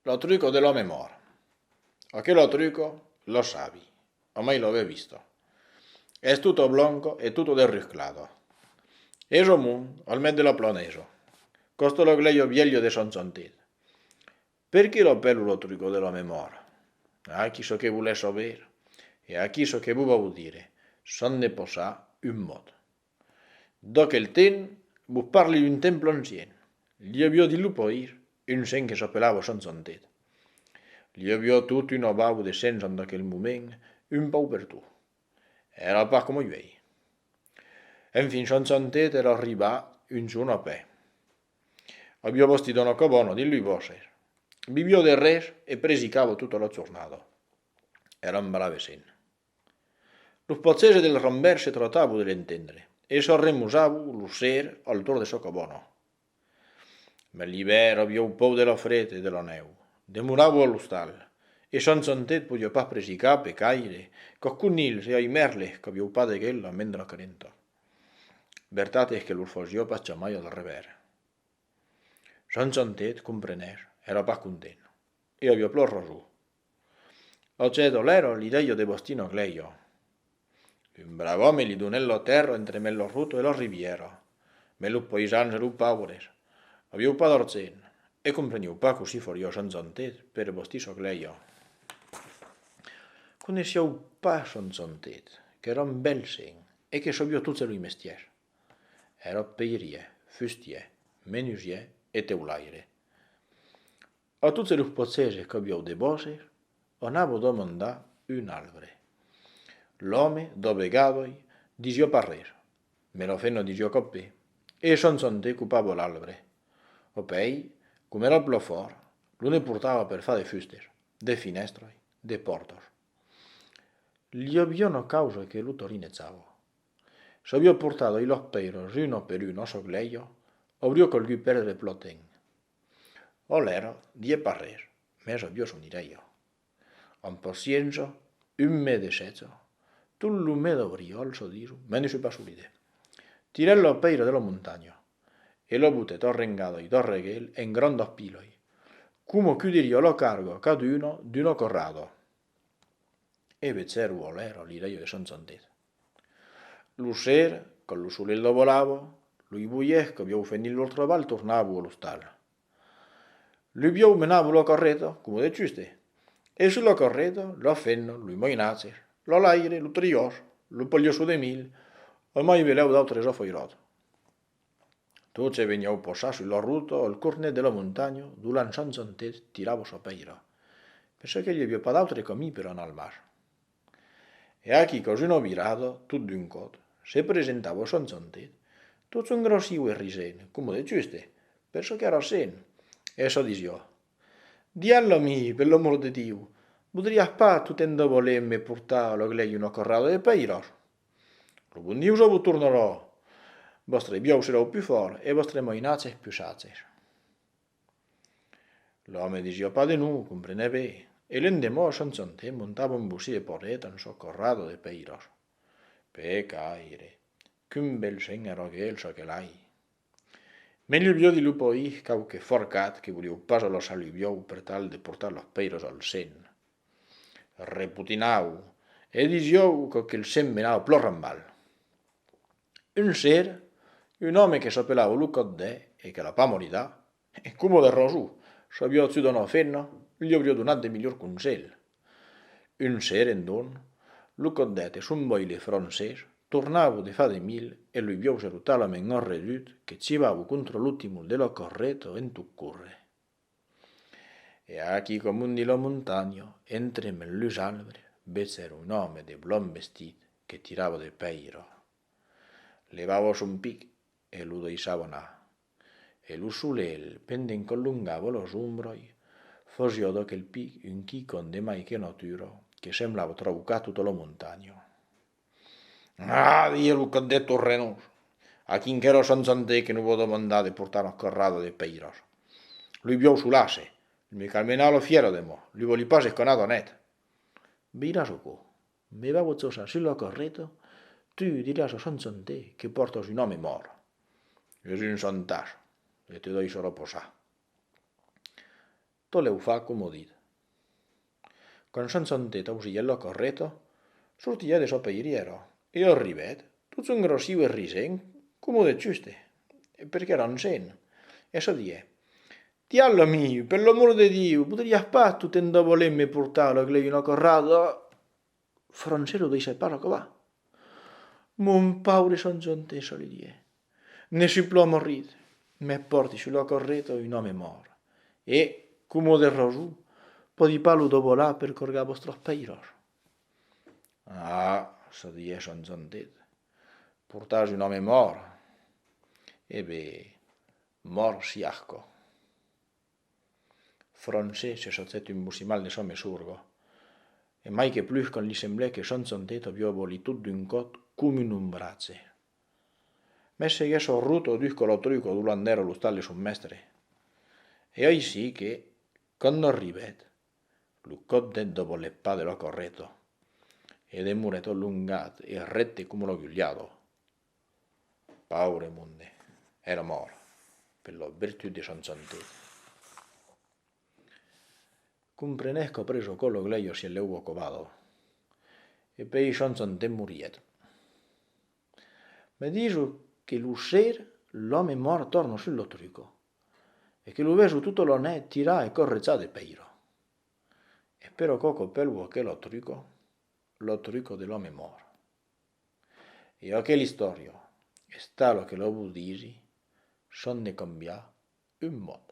lo truco dell'uomo moro. O che lo truco? Lo sabi, o mai lo avevo visto. È tutto blanco e tutto derrisclato. Eso mun, al me dello ploneso. Costo lo gleio vieglio de son sontit. Perché lo pelo lo truco dell'uomo moro? A chi so che vuole sapere, e a chi so che vuole dire, son ne posà un modo. Dopo il ten, vu parli un templo ancien. Gli avio di lupo ir, un sen che s'appellava son sontet. Gli avio tutto un obau de sens en aquel moment, un pau per tu. Era pas come iei. Enfin, son sontet era arriba un giorno a pe. Abbiò vestito una cabana di lui voser. Viviò del res e presicavo tutta la giornata. Era un brave sen. Los pazzesi del ramber se trattavo dell'intendere e s'arremusavo lo ser al tor de so cabana. Ma l'ivero abbiò un po' della fredda e della neu. Demoravo allo stal e son sontet podia pas presicar pe caire, cocunils e ai merles che abbiò pas de quella mendra carenta. Vertat es que los fasió pas chamai al rever. Son sontet, comprenés, era pas content e abbiò plor rasù. Al cedolero li deio de bostino gleio. Un bravome li donè la terra entre me lo ruto e la riviera. Me los paesans erau paures. Aviu pas d'orcen e compreniu pas così foriò son sontet per vostir so gleio. Coneixeu pas son sontet, que era un bel sen e que sabió tot lui mestier. Era peirie, fustier, menusier e teulaire. A tots los potseses que aviau de bosses, anavo domandar un albre. L'home, dobegadoi, disio pas res, me lo fenno disio copè, e son sontet cupavo l'albre. O pei, come era plò fort, lo ne portava per fa de fustes, de finestrai, de portos. Gli aviò una causa che lo torinezzavo. S'aviò portato i los peiros uno per uno a so gleio, aviò colgù perdere ploten. O l'ero, die pas res, mes aviò sonireio. En pacienza, un me de setzo, tu lo me d'abriò al so diso, me ne pas solide. Tirè lo peiro de la montagna, e lo butté torrengado i torreghel en grandos piloi, come chiuderio lo cargo caduno d'uno corrado. E vezzeru o l'ero l'ireio de son sontet. Lo ser, con lo solello volavo, lui buies che aviau fenil l'altro val tornavo allo stal. Lui biau menavo lo correto, come de giuste, e sullo correto lo fenno, lui moinacer, lo l'aire, lo trios, lo poglio su de mil, e mai veleu d'autres ofoirato. Tot se veniau posar sulla ruta al cornet de la montagna, dulant son sontet tiravo so peira, perché che gli aviò pas d'autre camí per anar al mar. E aquí cos uno virado, tot d'un cot, se presentava son sontet, tot s'engrossiu e risen, come de giuste, perché che era sen, e so disio, diallo mi, per l'amor de Dio, podrias pas tu ten de voler-me portar lo glei una corrada de peiros? Lo bon Diu so vos tornarò, vostre biau serau più fort e vostre moinaces più saces. L'home disio pas de nu, compreneve, e l'endemò son sontet montava un busì de porreta en so corrado de peiros. Pe caire, qu'un bel sen era aquel so che l'ai. Me l'uviò di lupo i cauque forcat che voliu pas lo saluviou per tal de portar los peiros al sen. Reputinau, e disiou que el sen menava plor rambal. Un ser, un home che s'appellava Lucot de e che la pa moridà, e come de rosù, s'aviò zu d'una fenna, gli aviò donat de miglior consell. Un ser, en don, Lucot de te son boile francès, tornavo de fa de mil e lui viau salutalamen orredut che civavo contro l'ultimo dello correto en tu curre. E aquí come un di la montagna, entre mellus albre, vezzer un home de blon vestit che tirava de peiro. Levava son pic e lo deixava anar. E lo solel, penden collungava los umbroi, fosio d'aquel pic un chicon de mai che natura, che semblava trabucar tutta la montagna. Ah, die lo que de torrenos, a quinquero son sontet que no vos demandar de portar una corrada de peiros. Lui viau sulase, mi calmenà lo fiero de mo, lui voli pas esconado net. Virás o co, me va votzosa sulla correto, tu dirás a son sontet que portas un home mor. Es un sontas, e te doi solo posar. to le fa come dit. Con chanzontet ausillo corretto, sortia de sopeiriero, e arrivet, tutto un grossivo e risen, come de giuste, perché era un sen, e so die. Diallo mio, per l'amore di Dio, poteria pas tu tendo volemme portarlo che lei una corrado. Francero dice parlo che va. Mon paure son giunte solidie. Ne si può morire. Me porti sulla corretto un nome mor. E, come del rosù, poi di palo dopo là per corga vostro peiros. Ah, so die son giunte. Portare un nome mor. E be, mor siasco. Francés se sozet un musimal de some surgo. E mai che plus con li semblè che son zonteto avio volitud d'un cot come un brace. Messe che so ruto duco lo truco d'ulandero lo stalle su mestre. E oi sì che, quando arrivet, lo cot den dopo le pa de lo corretto, ed è mureto lungat e rette come lo gugliato. Paure munde, era mor, per lo virtù di son zonteto. Comprenesco preso collo gleio si le hubo covado, e pei son zonte muriet. Me diso che l'uscer l'uomo mor torno sullo truco, e che lo veso tutto lo ne tira e correzzate peiro. E però coco pelvo che lo truco dell'uomo mor. E a che l'istorio, e sta lo che lo budisi, son ne cambia un mo'.